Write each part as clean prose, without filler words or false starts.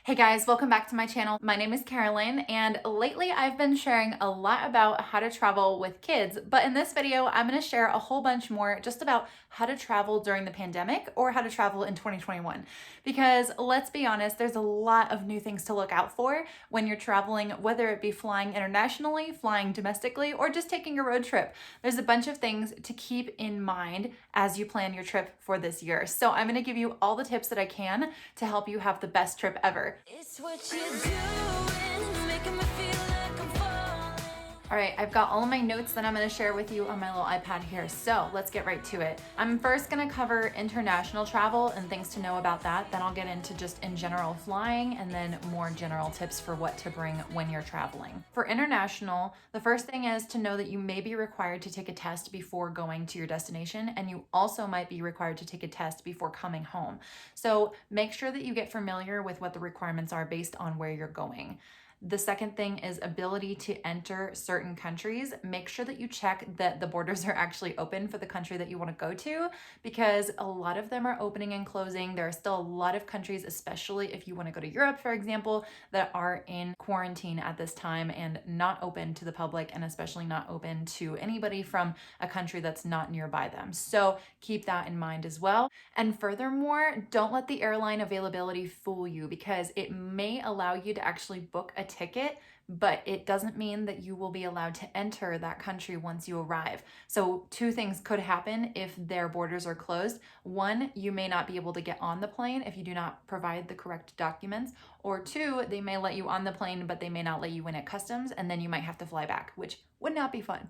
Hey guys, welcome back to my channel. My name is Carolyn, and lately I've been sharing a lot about how to travel with kids, but in this video, I'm gonna share a whole bunch more just about how to travel during the pandemic or how to travel in 2021. Because let's be honest, there's a lot of new things to look out for when you're traveling, whether it be flying internationally, flying domestically, or just taking a road trip. There's a bunch of things to keep in mind as you plan your trip for this year. So I'm gonna give you all the tips that I can to help you have the best trip ever. It's what you're doing, making me feel like I'm falling. All right, I've got all of my notes that I'm gonna share with you on my little iPad here. So let's get right to it. I'm first gonna cover international travel and things to know about that. Then I'll get into just in general flying and then more general tips for what to bring when you're traveling. For international, the first thing is to know that you may be required to take a test before going to your destination, and you also might be required to take a test before coming home. So make sure that you get familiar with what the requirements are based on where you're going. The second thing is ability to enter certain countries. Make sure that you check that the borders are actually open for the country that you want to go to, because a lot of them are opening and closing. There are still a lot of countries, especially if you want to go to Europe, for example, that are in quarantine at this time and not open to the public, and especially not open to anybody from a country that's not nearby them. So keep that in mind as well. And furthermore, don't let the airline availability fool you, because it may allow you to actually book a ticket, but it doesn't mean that you will be allowed to enter that country once you arrive. So two things could happen if their borders are closed. One, you may not be able to get on the plane if you do not provide the correct documents, or two, they may let you on the plane, but they may not let you in at customs, and then you might have to fly back, which would not be fun.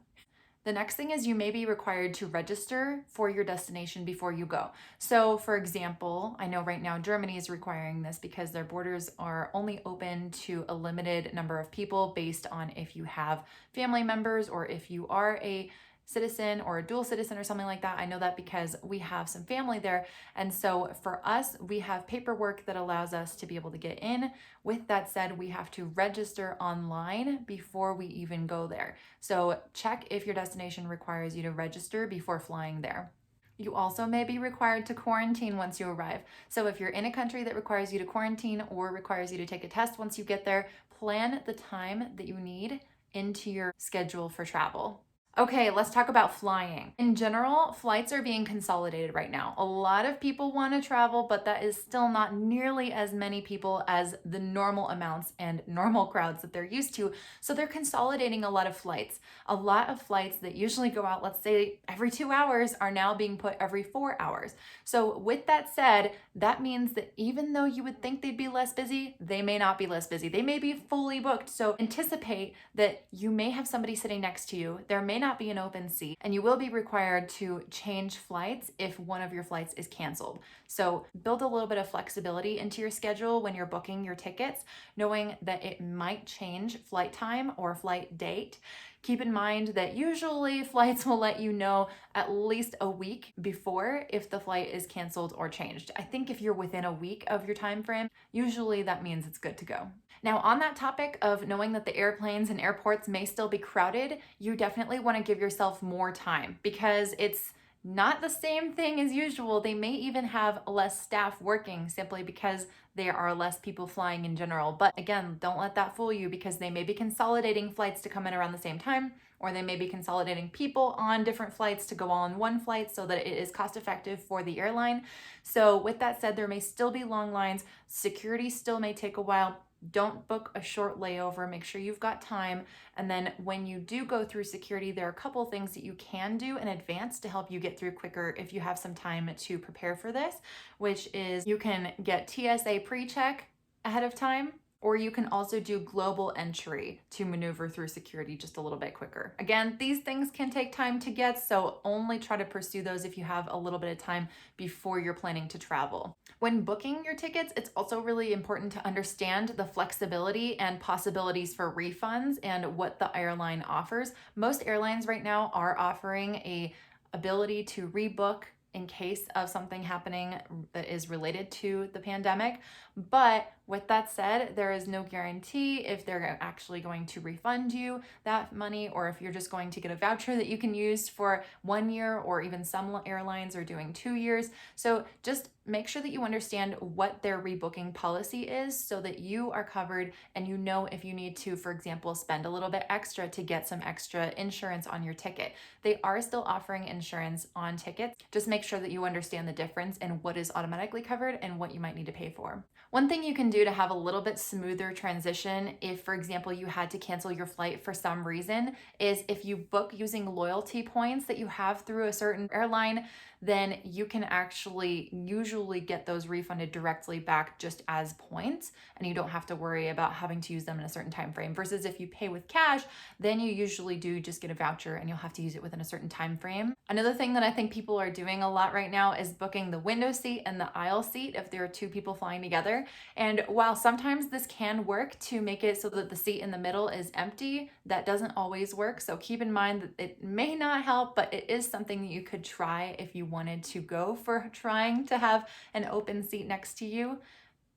The next thing is you may be required to register for your destination before you go. So for example, I know right now Germany is requiring this because their borders are only open to a limited number of people based on if you have family members or if you are a citizen or a dual citizen or something like that. I know that because we have some family there. And so for us, we have paperwork that allows us to be able to get in. With that said, we have to register online before we even go there. So check if your destination requires you to register before flying there. You also may be required to quarantine once you arrive. So if you're in a country that requires you to quarantine or requires you to take a test once you get there, plan the time that you need into your schedule for travel. Okay, let's talk about flying. In general, flights are being consolidated right now. A lot of people want to travel, but that is still not nearly as many people as the normal amounts and normal crowds that they're used to. So they're consolidating a lot of flights. A lot of flights that usually go out, let's say every 2 hours, are now being put every 4 hours. So with that said, that means that even though you would think they'd be less busy, they may not be less busy. They may be fully booked. So anticipate that you may have somebody sitting next to you. There may not be an open seat, and you will be required to change flights if one of your flights is canceled. So build a little bit of flexibility into your schedule when you're booking your tickets, knowing that it might change flight time or flight date. Keep in mind that usually flights will let you know at least a week before if the flight is canceled or changed. I think if you're within a week of your time frame, usually that means it's good to go. Now, on that topic of knowing that the airplanes and airports may still be crowded, you definitely want to give yourself more time, because it's not the same thing as usual. They may even have less staff working simply because there are less people flying in general. But again, don't let that fool you, because they may be consolidating flights to come in around the same time, or they may be consolidating people on different flights to go all on one flight so that it is cost effective for the airline. So with that said, there may still be long lines. Security still may take a while. Don't book a short layover. Make sure you've got time. And then when you do go through security, there are a couple things that you can do in advance to help you get through quicker if you have some time to prepare for this, which is you can get TSA pre-check ahead of time, or you can also do global entry to maneuver through security just a little bit quicker. Again, these things can take time to get, so only try to pursue those if you have a little bit of time before you're planning to travel. When booking your tickets, it's also really important to understand the flexibility and possibilities for refunds and what the airline offers. Most airlines right now are offering a ability to rebook in case of something happening that is related to the pandemic. But With that said, there is no guarantee if they're actually going to refund you that money or if you're just going to get a voucher that you can use for 1 year, or even some airlines are doing 2 years. So just make sure that you understand what their rebooking policy is so that you are covered and you know if you need to, for example, spend a little bit extra to get some extra insurance on your ticket. They are still offering insurance on tickets. Just make sure that you understand the difference and what is automatically covered and what you might need to pay for. One thing you can do to have a little bit smoother transition, if for example you had to cancel your flight for some reason, is if you book using loyalty points that you have through a certain airline, then you can actually usually get those refunded directly back just as points, and you don't have to worry about having to use them in a certain time frame. Versus if you pay with cash, then you usually do just get a voucher and you'll have to use it within a certain time frame. Another thing that I think people are doing a lot right now is booking the window seat and the aisle seat if there are two people flying together. And while sometimes this can work to make it so that the seat in the middle is empty, that doesn't always work. So keep in mind that it may not help, but it is something that you could try if you wanted to go for trying to have an open seat next to you,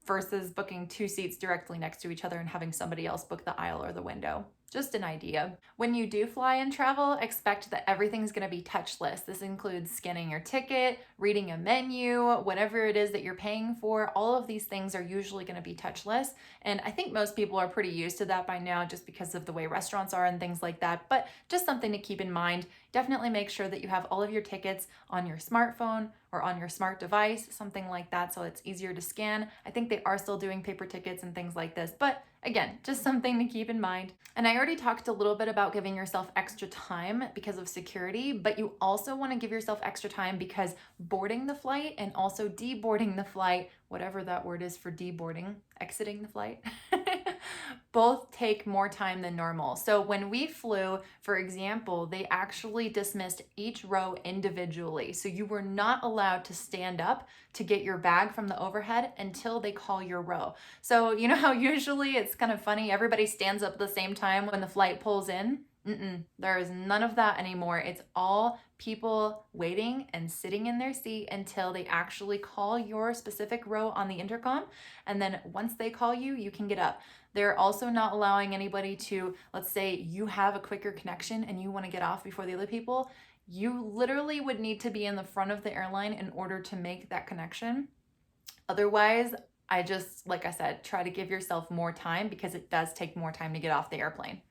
versus booking two seats directly next to each other and having somebody else book the aisle or the window. Just an idea. When you do fly and travel, expect that everything's going to be touchless. This includes scanning your ticket, reading a menu, whatever it is that you're paying for. All of these things are usually going to be touchless. And I think most people are pretty used to that by now just because of the way restaurants are and things like that. But just something to keep in mind. Definitely make sure that you have all of your tickets on your smartphone or on your smart device, something like that, so it's easier to scan. I think they are still doing paper tickets and things like this, but again, just something to keep in mind. And I already talked a little bit about giving yourself extra time because of security, but you also want to give yourself extra time because boarding the flight and also deboarding the flight, whatever that word is for deboarding, exiting the flight, both take more time than normal. So when we flew, for example, they actually dismissed each row individually. So you were not allowed to stand up to get your bag from the overhead until they call your row. So you know how usually it's kind of funny, everybody stands up at the same time when the flight pulls in? There is none of that anymore. It's all people waiting and sitting in their seat until they actually call your specific row on the intercom. And then once they call you, you can get up. They're also not allowing anybody to, let's say you have a quicker connection and you want to get off before the other people. You literally would need to be in the front of the airline in order to make that connection. Otherwise, I just, like I said, try to give yourself more time because it does take more time to get off the airplane.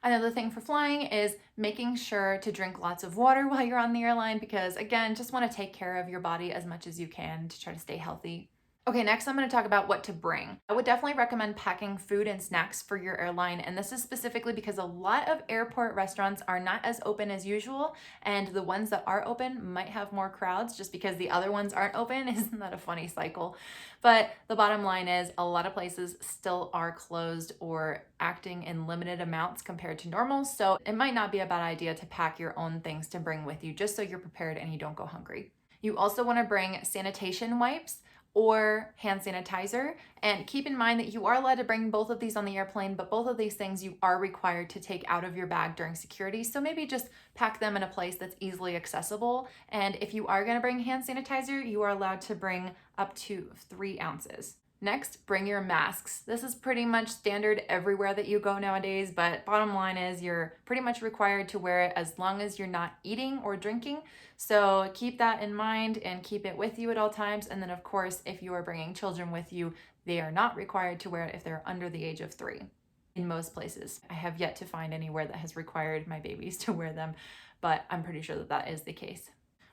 Another thing for flying is making sure to drink lots of water while you're on the airline because, again, just want to take care of your body as much as you can to try to stay healthy. Okay, next I'm going to talk about what to bring. I would definitely recommend packing food and snacks for your airline, and this is specifically because a lot of airport restaurants are not as open as usual, and the ones that are open might have more crowds just because the other ones aren't open. Isn't that a funny cycle? But the bottom line is a lot of places still are closed or acting in limited amounts compared to normal, so it might not be a bad idea to pack your own things to bring with you just so you're prepared and you don't go hungry. You also want to bring sanitation wipes or hand sanitizer. And keep in mind that you are allowed to bring both of these on the airplane, but both of these things you are required to take out of your bag during security. So maybe just pack them in a place that's easily accessible. And if you are gonna bring hand sanitizer, you are allowed to bring up to 3 ounces. Next, bring your masks. This is pretty much standard everywhere that you go nowadays, but bottom line is you're pretty much required to wear it as long as you're not eating or drinking. So keep that in mind and keep it with you at all times. And then of course, if you are bringing children with you, they are not required to wear it if they're under the age of 3. In most places, I have yet to find anywhere that has required my babies to wear them, but I'm pretty sure that that is the case.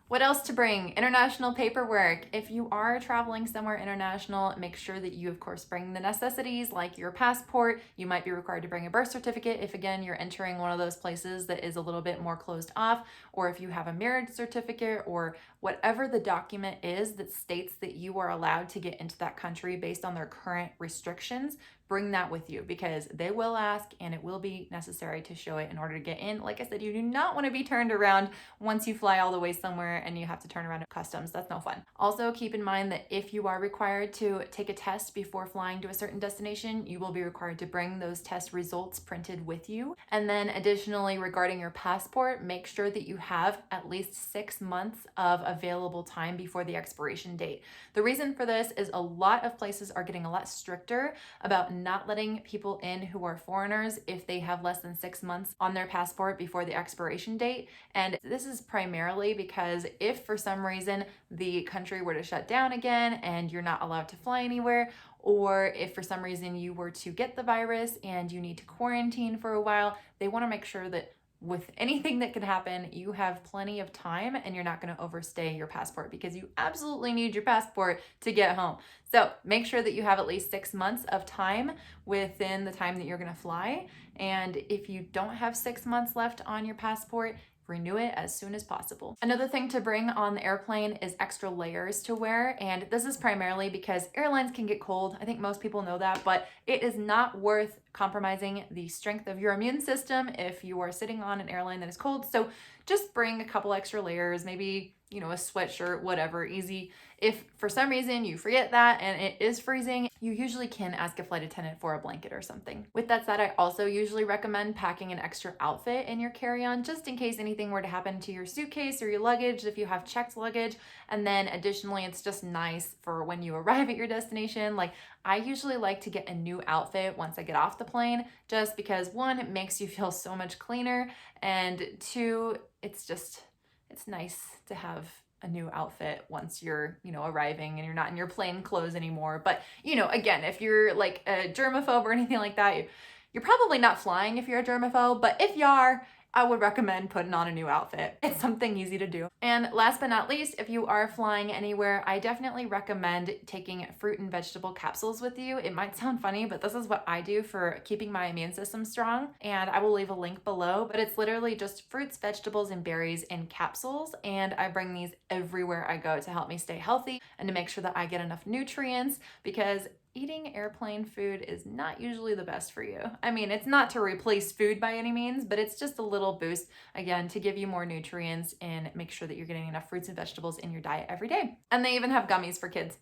What else to bring? International paperwork. If you are traveling somewhere international, make sure that you, of course, bring the necessities like your passport. You might be required to bring a birth certificate if, again, you're entering one of those places that is a little bit more closed off, or if you have a marriage certificate or whatever the document is that states that you are allowed to get into that country based on their current restrictions. Bring that with you because they will ask and it will be necessary to show it in order to get in. Like I said, you do not want to be turned around once you fly all the way somewhere and you have to turn around at customs. That's no fun. Also, keep in mind that if you are required to take a test before flying to a certain destination, you will be required to bring those test results printed with you. And then additionally, regarding your passport, make sure that you have at least 6 months of available time before the expiration date. The reason for this is a lot of places are getting a lot stricter about not letting people in who are foreigners if they have less than 6 months on their passport before the expiration date. And this is primarily because if for some reason the country were to shut down again and you're not allowed to fly anywhere, or if for some reason you were to get the virus and you need to quarantine for a while, they want to make sure that with anything that could happen, you have plenty of time and you're not going to overstay your passport, because you absolutely need your passport to get home. So make sure that you have at least 6 months of time within the time that you're going to fly. And if you don't have 6 months left on your passport, renew it as soon as possible. Another thing to bring on the airplane is extra layers to wear, and this is primarily because airlines can get cold. I think most people know that, but it is not worth compromising the strength of your immune system if you are sitting on an airline that is cold. So just bring a couple extra layers, maybe, a sweatshirt, whatever, easy. If for some reason you forget that and it is freezing, you usually can ask a flight attendant for a blanket or something. With that said, I also usually recommend packing an extra outfit in your carry-on just in case anything were to happen to your suitcase or your luggage if you have checked luggage. And then additionally, it's just nice for when you arrive at your destination. Like, I usually like to get a new outfit once I get off the plane, just because one, it makes you feel so much cleaner, and two, it's nice to have a new outfit once you're, arriving and you're not in your plain clothes anymore. But, again, if you're like a germaphobe or anything like that, you're probably not flying if you're a germaphobe, but if you are, I would recommend putting on a new outfit. It's something easy to do. And last but not least, if you are flying anywhere, I definitely recommend taking fruit and vegetable capsules with you. It might sound funny, but this is what I do for keeping my immune system strong. And I will leave a link below, but it's literally just fruits, vegetables, and berries in capsules. And I bring these everywhere I go to help me stay healthy and to make sure that I get enough nutrients, because eating airplane food is not usually the best for you. I mean, it's not to replace food by any means, but it's just a little boost, again, to give you more nutrients and make sure that you're getting enough fruits and vegetables in your diet every day. And they even have gummies for kids.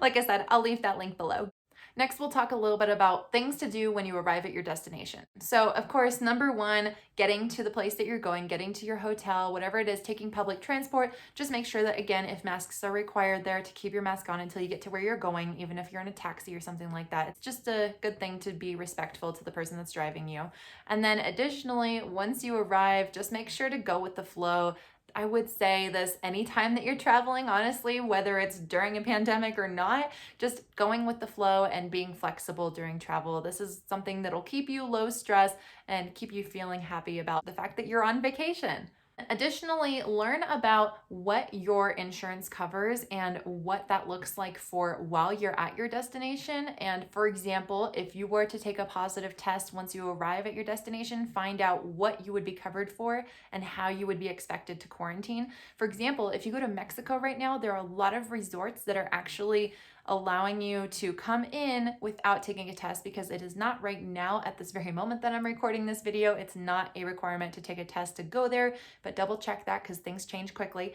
Like I said, I'll leave that link below. Next, we'll talk a little bit about things to do when you arrive at your destination. So, of course, number one, getting to the place that you're going, getting to your hotel, whatever it is, taking public transport. Just make sure that, again, if masks are required there, to keep your mask on until you get to where you're going, even if you're in a taxi or something like that. It's just a good thing to be respectful to the person that's driving you. And then additionally, once you arrive, just make sure to go with the flow. I would say this anytime that you're traveling, honestly, whether it's during a pandemic or not, just going with the flow and being flexible during travel. This is something that'll keep you low stress and keep you feeling happy about the fact that you're on vacation. Additionally, learn about what your insurance covers and what that looks like for while you're at your destination. And for example, if you were to take a positive test once you arrive at your destination, find out what you would be covered for and how you would be expected to quarantine. For example, if you go to Mexico right now, there are a lot of resorts that are actually allowing you to come in without taking a test, because it is not right now at this very moment that I'm recording this video. It's not a requirement to take a test to go there, but double check that because things change quickly.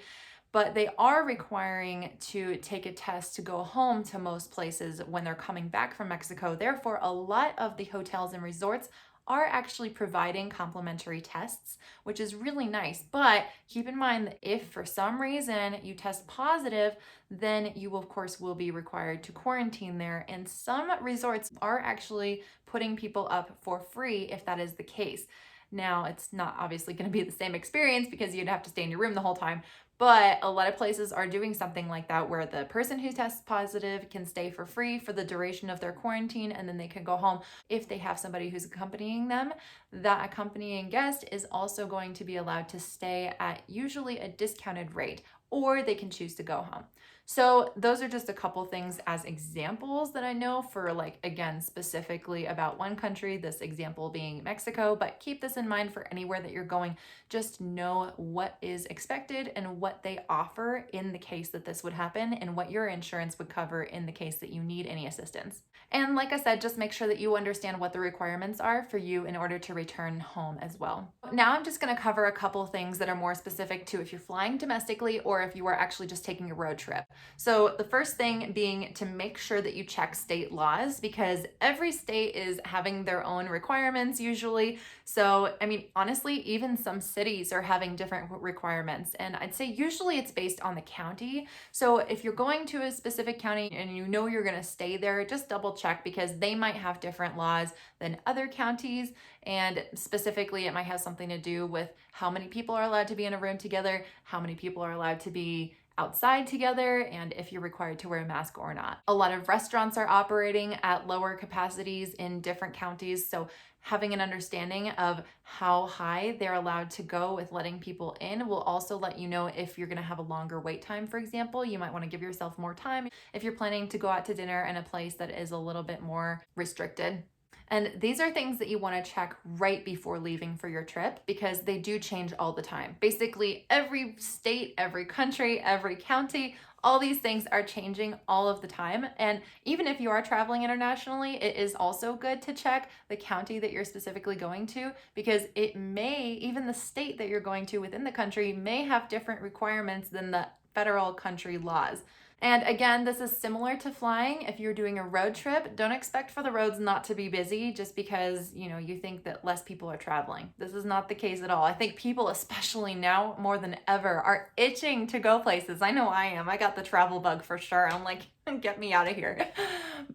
But they are requiring to take a test to go home to most places when they're coming back from Mexico. Therefore, a lot of the hotels and resorts are actually providing complimentary tests, which is really nice. But keep in mind that if for some reason you test positive, then you will, of course, will be required to quarantine there. And some resorts are actually putting people up for free if that is the case. Now, it's not obviously going to be the same experience because you'd have to stay in your room the whole time, but a lot of places are doing something like that where the person who tests positive can stay for free for the duration of their quarantine, and then they can go home. If they have somebody who's accompanying them, that accompanying guest is also going to be allowed to stay at usually a discounted rate, or they can choose to go home. So those are just a couple things as examples that I know for, like, again, specifically about one country, this example being Mexico, but keep this in mind for anywhere that you're going. Just know what is expected and what they offer in the case that this would happen and what your insurance would cover in the case that you need any assistance. And like I said, just make sure that you understand what the requirements are for you in order to return home as well. Now I'm just going to cover a couple things that are more specific to if you're flying domestically or if you are actually just taking a road trip. So the first thing being to make sure that you check state laws, because every state is having their own requirements usually. So, I mean, honestly, even some cities are having different requirements. And I'd say usually it's based on the county. So if you're going to a specific county and you know you're going to stay there, just double check because they might have different laws than other counties. And specifically, it might have something to do with how many people are allowed to be in a room together, how many people are allowed to be outside together, and if you're required to wear a mask or not. A lot of restaurants are operating at lower capacities in different counties, so having an understanding of how high they're allowed to go with letting people in will also let you know if you're gonna have a longer wait time, for example. You might wanna give yourself more time if you're planning to go out to dinner in a place that is a little bit more restricted. And these are things that you want to check right before leaving for your trip because they do change all the time. Basically, every state, every country, every county, all these things are changing all of the time. And even if you are traveling internationally, it is also good to check the county that you're specifically going to because it may, even the state that you're going to within the country may have different requirements than the federal country laws. And again, this is similar to flying. If you're doing a road trip, don't expect for the roads not to be busy just because, you think that less people are traveling. This is not the case at all. I think people, especially now more than ever, are itching to go places. I know I am. I got the travel bug for sure. I'm like, get me out of here.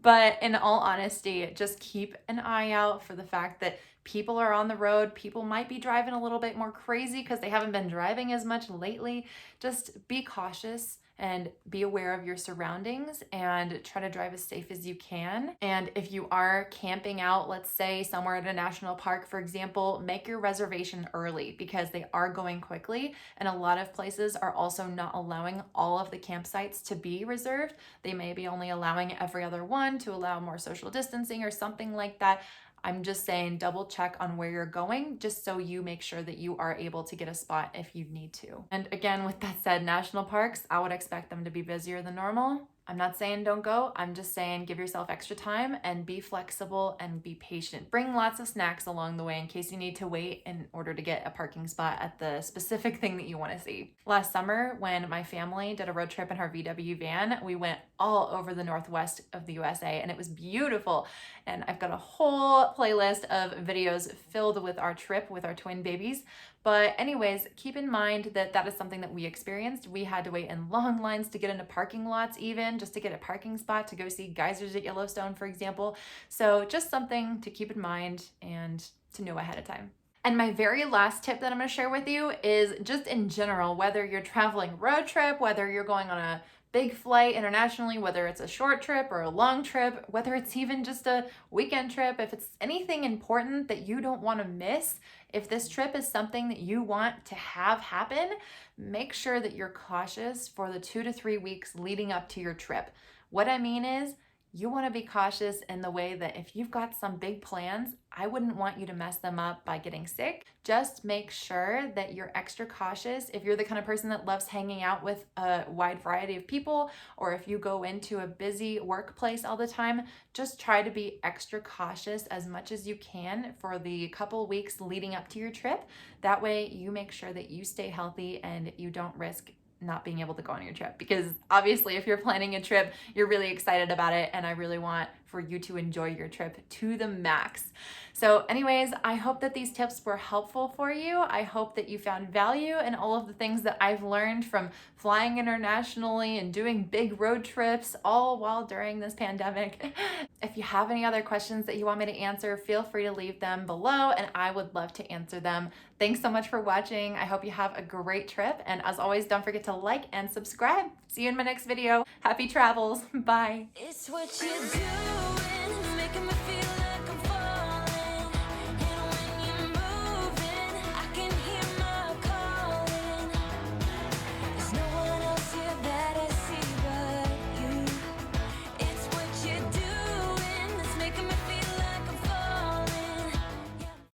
But in all honesty, just keep an eye out for the fact that people are on the road. People might be driving a little bit more crazy because they haven't been driving as much lately. Just be cautious and be aware of your surroundings and try to drive as safe as you can. And if you are camping out, let's say somewhere at a national park, for example, make your reservation early because they are going quickly. And a lot of places are also not allowing all of the campsites to be reserved. They may be only allowing every other one to allow more social distancing or something like that. I'm just saying double check on where you're going just so you make sure that you are able to get a spot if you need to. And again, with that said, national parks, I would expect them to be busier than normal. I'm not saying don't go. I'm just saying give yourself extra time and be flexible and be patient. Bring lots of snacks along the way in case you need to wait in order to get a parking spot at the specific thing that you want to see. Last summer, when my family did a road trip in our VW van, we went all over the northwest of the USA and it was beautiful. And I've got a whole playlist of videos filled with our trip with our twin babies. But anyways, keep in mind that that is something that we experienced. We had to wait in long lines to get into parking lots even just to get a parking spot to go see geysers at Yellowstone, for example. So just something to keep in mind and to know ahead of time. And my very last tip that I'm going to share with you is just in general, whether you're traveling road trip, whether you're going on a big flight internationally, whether it's a short trip or a long trip, whether it's even just a weekend trip, if it's anything important that you don't want to miss, if this trip is something that you want to have happen, make sure that you're cautious for the 2 to 3 weeks leading up to your trip. What I mean is, you want to be cautious in the way that if you've got some big plans, I wouldn't want you to mess them up by getting sick. Just make sure that you're extra cautious. If you're the kind of person that loves hanging out with a wide variety of people, or if you go into a busy workplace all the time, just try to be extra cautious as much as you can for the couple weeks leading up to your trip. That way you make sure that you stay healthy and you don't risk not being able to go on your trip, because obviously if you're planning a trip, you're really excited about it, and I really want for you to enjoy your trip to the max. So anyways, I hope that these tips were helpful for you. I hope that you found value in all of the things that I've learned from flying internationally and doing big road trips, all while during this pandemic. If you have any other questions that you want me to answer, feel free to leave them below and I would love to answer them. Thanks so much for watching. I hope you have a great trip. And as always, don't forget to like and subscribe. See you in my next video. Happy travels. Bye. It's what you do.